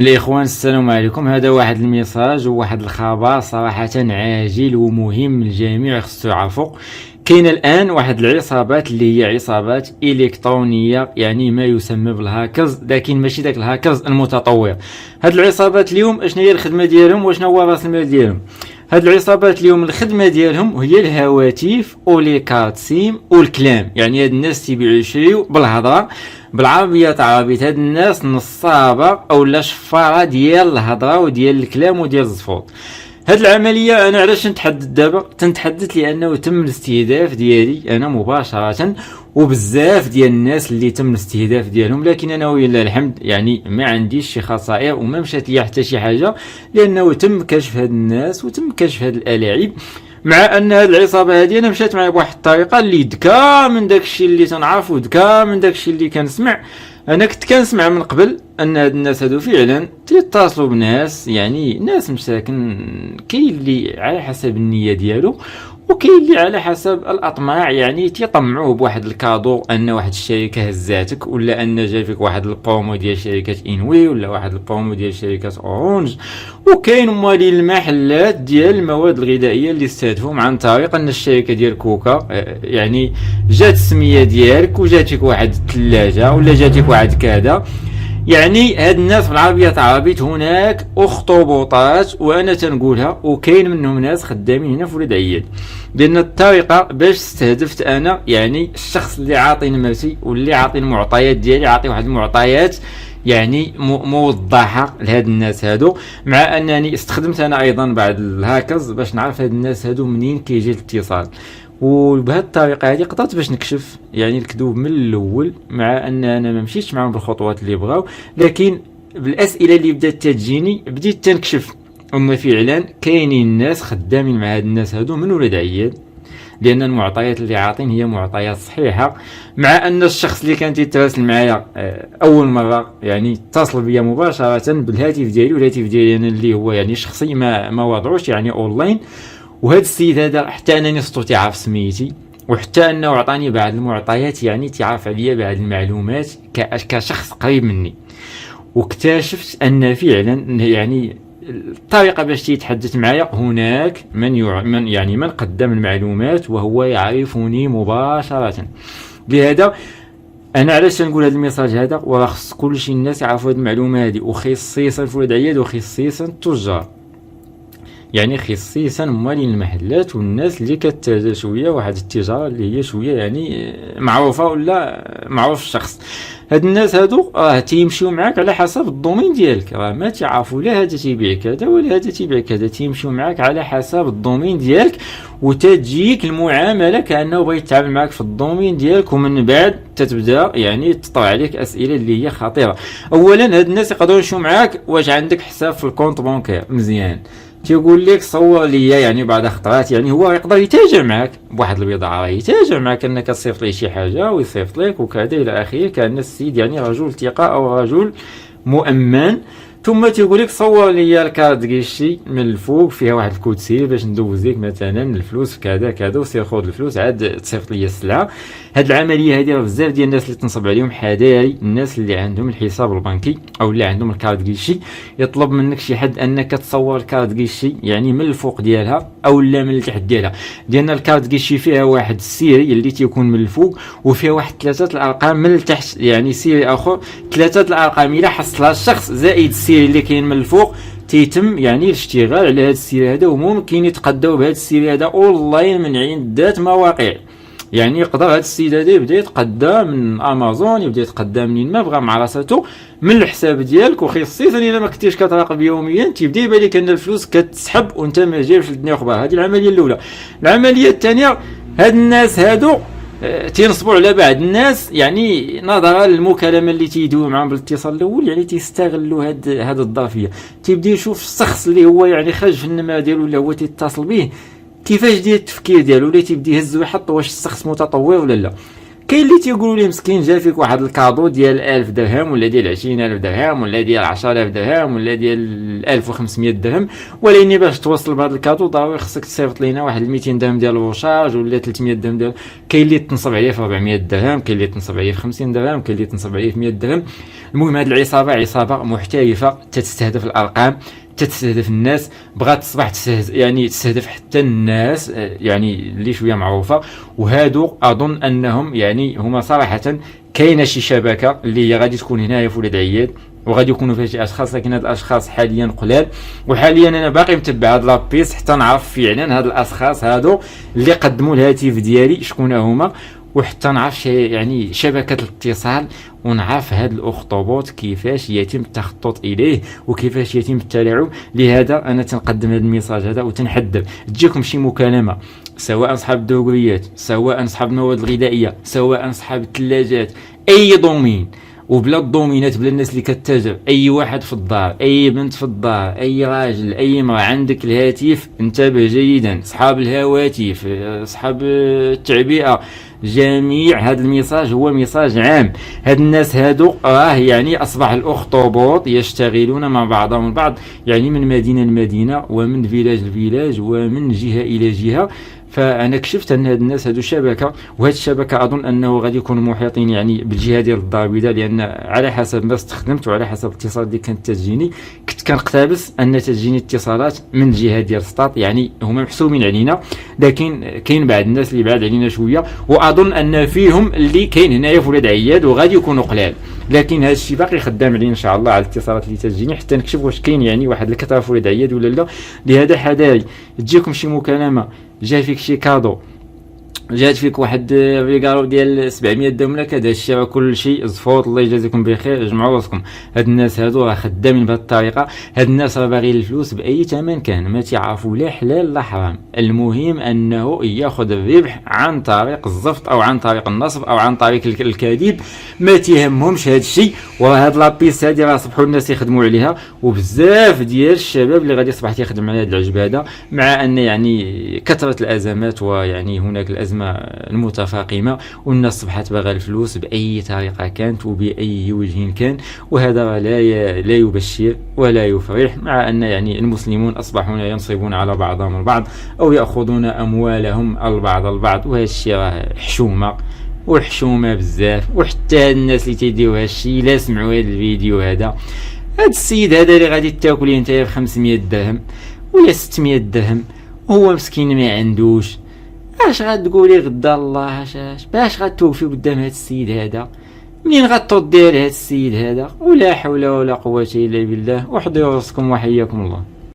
الإخوان السلام عليكم. هذا واحد الميساج وواحد الخبر صراحة عاجل ومهم للجميع خصو يعرفوا. كاين الآن واحد العصابات اللي هي عصابات إلكترونية، يعني ما يسمى بالهاكرز، لكن ماشي داك الهاكرز المتطور. هاد العصابات اليوم اشنا هي الخدمة ديالهم وشنا هو راس المال ديالهم؟ هاد العصابات اليوم الخدمة ديالهم هي الهواتف ولي كارت سيم والكلام. يعني هاد الناس تيبيعوا يشريو بالهضرة بالعربية عربية. هاد الناس نصابة اولا شفارة ديال الهضرة وديال الكلام وديال الزفوط. هاد العملية انا علاش نتحدث دابا؟ تنتحدث لانه تم الاستهداف ديالي انا مباشرة وبزاف ديال الناس اللي تم الاستهداف ديالهم، لكن انا ولله الحمد يعني ما عنديش شي خسائر وما مشات لي حتى شي حاجة، لانه تم كشف هاد الناس وتم كشف هاد الالاعيب. مع ان هاد العصابة هادي انا مشات معايا بواحد الطريقة اللي دكا من داكشي اللي تنعرف ودكا من داكشي اللي كنسمع. انا كنت كنسمع من قبل ان هاد الناس هادو فعلا تيتصلوا بناس، يعني ناس مساكن، كاين اللي على حسب النية ديالو وكاين اللي على حسب الاطماع، يعني تيطمعوه بواحد الكادو ان واحد الشركه هزاتك، ولا ان جا فيك واحد البرومو ديال شركه انوي ولا واحد البرومو ديال شركه اورانج. وكاين موالين المحلات ديال المواد الغذائيه اللي استهدفهم عن طريق ان الشركه ديال كوكا يعني جات السميه ديالك وجات فيك واحد الثلاجه ولا جات فيك واحد كذا. يعني هاد الناس بالعربية عربيت هناك اخطبوطات، وانا تنقولها وكاين منهم ناس خدامين هنا في ولاد عياد. لان الطريقة باش استهدفت انا يعني الشخص اللي عاطي نمرتي واللي عاطي المعطيات ديالي، عاطي واحد المعطيات يعني موضحة لهاد الناس هادو، مع انني استخدمت انا ايضا بعض الهاكرز باش نعرف هاد الناس هادو منين كيجي الاتصال. وبهذه الطريقه هذه قدرت باش نكشف يعني الكذوب من الاول، مع ان انا ما مشيتش معهم بالخطوات اللي بغاو، لكن بالاسئله اللي بدات تجيني بديت تنكشف ان فعلا كاينين ناس خدامين مع هاد الناس هادو من ولاد عياد، لان المعطيات اللي عاطين هي معطيات صحيحه. مع ان الشخص اللي كان يتواصل معايا اول مره يعني اتصل بيا مباشره بالهاتف ديالي، والهاتف ديالي انا اللي هو يعني شخصي ما وضعوش يعني اونلاين. وهذا السيد هذا حتى انني صرت تعرف سميتي، وحتى انه عطاني بعض المعطيات، يعني تعرف عليا بعض المعلومات كشخص قريب مني. واكتشفت ان فعلا يعني الطريقه باش يتحدث معايا هناك من قدم المعلومات وهو يعرفني مباشره. لهذا انا علاش نقول هذا الميساج هذا، وراه خص كلشي الناس يعرفوا هذه المعلومه هذه، وخصيصا في ولاد عياد وخصيصا التجار، يعني خصيصا موالين المحلات والناس اللي كتتاجر شويه واحد التجاره اللي هي شويه يعني معروفه ولا معروف الشخص. هاد الناس هادو راه تيمشيو معاك على حسب الدومين ديالك، راه ما تعرفوا لا هذا تيبيع كذا ولا هذا تيبيع كذا، تيمشيو معاك على حسب الدومين ديالك، وتجيك المعامله كانه بغى يتعامل معاك في الدومين ديالك. ومن بعد تتبدا يعني تطرح عليك اسئله اللي هي خطيره. اولا هاد الناس يقدروا يمشيو معاك واش عندك حساب في الكونت بانكير مزيان، تيقول لك صور ليا يعني بعض خطرات، يعني هو يقدر يتاجر معك بواحد البضاعه، يتاجر معك انك تصيفط ليه شي حاجه ويصيفط لك وكذا الى اخره، كان السيد يعني رجل ثقه او رجل مؤمن. ثم تيقول لك صور ليا الكارت كيشي من الفوق فيها واحد الكود سير باش ندوز لك مثلا الفلوس كذا كذا، وسير خذ الفلوس عاد تصيفط ليا السلعه. هاد العمليه هذه راه بزاف ديال الناس اللي تنصب عليهم حذاري، الناس اللي عندهم الحساب البنكي او اللي عندهم الكارت كيشي يطلب منك شي حد انك تصور الكارت كيشي يعني من الفوق ديالها او لا من التحت ديالها، لان الكارت كيشي فيها واحد السيري اللي تيكون من الفوق وفيها واحد 3 الارقام من التحت، يعني سيري اخر 3 الارقام الى حصلها الشخص زائد السيري اللي كاين من الفوق تيتم يعني الاشتغال على هذا السيري هذا. وممكن يتقداو بهذا السيري هذا اونلاين من عدة مواقع، يعني يقدر هذا السيد هذا يبدا يتقدى من امازون، يبدا يتقدى منين ما بغى مع راساتو من الحساب ديالك. وخصيصا الا ما كنتيش كتراقب يوميا تيبدا يبان لك ان الفلوس كتسحب وانت ما جايبش الدنيا اخبار. هذه العمليه الاولى. العمليه الثانيه، هاد الناس هادو تينصبوا على بعض الناس يعني نظرا للمكالمه اللي تيدويو معاهم بالاتصال الاول، يعني تيستغلوا هاد الظرفيه. تيبدا يشوف الشخص اللي هو يعني خارج في النمره ديالو اللي هو تيتصل به كيفاش ديال التفكير ديالو، ولا تيبدا يهز ويحط واش الشخص متطور ولا لا. كاين اللي تيقولوا لي مسكين جا فيك واحد الكادو ديال 1000 درهم ولا ديال 20000 درهم ولا ديال 10000 درهم ولا ديال 1500 درهم، ولكن باش توصل بهذا الكادو ضروري خصك تصيفط لينا واحد 200 درهم ديال الوشاج ولا 300 درهم ديال، كاين اللي تنصب عليه في 400 درهم، كاين اللي تنصب عليه في 50 درهم، كاين اللي تنصب عليه في 100 درهم. المهم هذه العصابه عصابه محترفه تستهدف الارقام، تستهدف الناس، بغات تصبح تستهدف حتى الناس يعني اللي شويه معروفه. وهادو اظن انهم يعني هما صراحه كاينه شي شبكه اللي هي غادي تكون هنايا في ولاد عياد، وغادي يكونوا فيها شي اشخاص، لكن هاد الاشخاص حاليا قلال. وحاليا انا باقي متبع هاد لابيس حتى نعرف فعلا هاد الاشخاص هادو اللي قدموا الهاتف ديالي شكون هما، وحتى نعرف يعني شبكه الاتصال، ونعرف هاد الاخطبوط كيفاش يتم التخطط اليه وكيفاش يتم التلاعب. لهذا انا تنقدم هذا الميساج هذا وتنحذر تجيكم شي مكالمه، سواء اصحاب الدوريات، سواء اصحاب المواد الغذائيه، سواء اصحاب الثلاجات، اي دومين وبلا الدومينات، بلا الناس اللي كتاجر، اي واحد في الدار، اي بنت في الدار، اي راجل، اي امراه عندك الهاتف، انتبه جيدا. اصحاب الهواتف، اصحاب التعبئه، جميع هذا الميساج هو ميساج عام. هاد الناس هادو يعني اصبح الاخطبوط يشتغلون مع بعضهم البعض، يعني من مدينه لمدينه ومن فيلاج لفيلاج ومن جهه الى جهه. فانا كشفت ان هاد الناس هادو شبكه، وهاد الشبكه اظن انه غادي يكونوا محيطين يعني بالجهه ديال الدار البيضاء، لان على حسب ما استخدمت وعلى حسب الاتصالات اللي كانت تجيني كنت كنقتبس ان تجيني اتصالات من الجهه ديال سطات، يعني هما محسومين علينا. لكن كاين بعض الناس اللي بعاد علينا شويه، واظن ان فيهم اللي كاين هنايا في ولاد عياد وغادي يكونوا قلال، لكن هذا الشيء باقي خدام عليه ان شاء الله على الاتصالات اللي تجيني حتى نكشف واش كاين يعني واحد الكثره في ولاد عياد ولا لا. لهذا حذاري تجيكم شي مكالمه، جا فيك شي كادو، جات فيك واحد ريغالو ديال 700 درهم ولا كذا، الشيء راه كل شيء زفوط. الله يجازيكم بخير، جمعوا راسكم. هاد الناس هادو راه خدامين بهاد الطريقه، هاد الناس راه باغيين الفلوس باي ثمن كان، ما تعرفوا لا حلال لا حرام. المهم انه ياخذ الربح عن طريق الزفط او عن طريق النصب او عن طريق الكذب، ما تيهمهمش هاد الشيء. وهاد لابيس هادي راه صبحوا الناس يخدموا عليها، وبزاف ديال الشباب اللي غادي يصبح تيخدم على هاد العجب هذا، مع ان يعني كثره الازمات ويعني هناك الازمه المتفاقمه، والناس صبحت باغا الفلوس باي طريقه كانت وباي وجه كان. وهذا لا يبشر ولا يفرح، مع ان يعني المسلمون اصبحوا ينصبون على بعضهم البعض او ياخذون اموالهم البعض، وهذا الشيء راه حشومه وحشومه بزاف. وحتى الناس اللي تيديروا هذا الشيء لا سمعوا هذا الفيديو هذا السيد هذا اللي غادي تاكل انت ب 500 درهم ولا 600 درهم، هو مسكين ما عندوش، اش غتقولي غدا الله؟ باش غتوقفي قدام هذا السيد هذا؟ منين غتردي على هذا السيد هذا؟ ولا حول ولا قوه الا بالله. وحضروا راسكم وحياكم الله.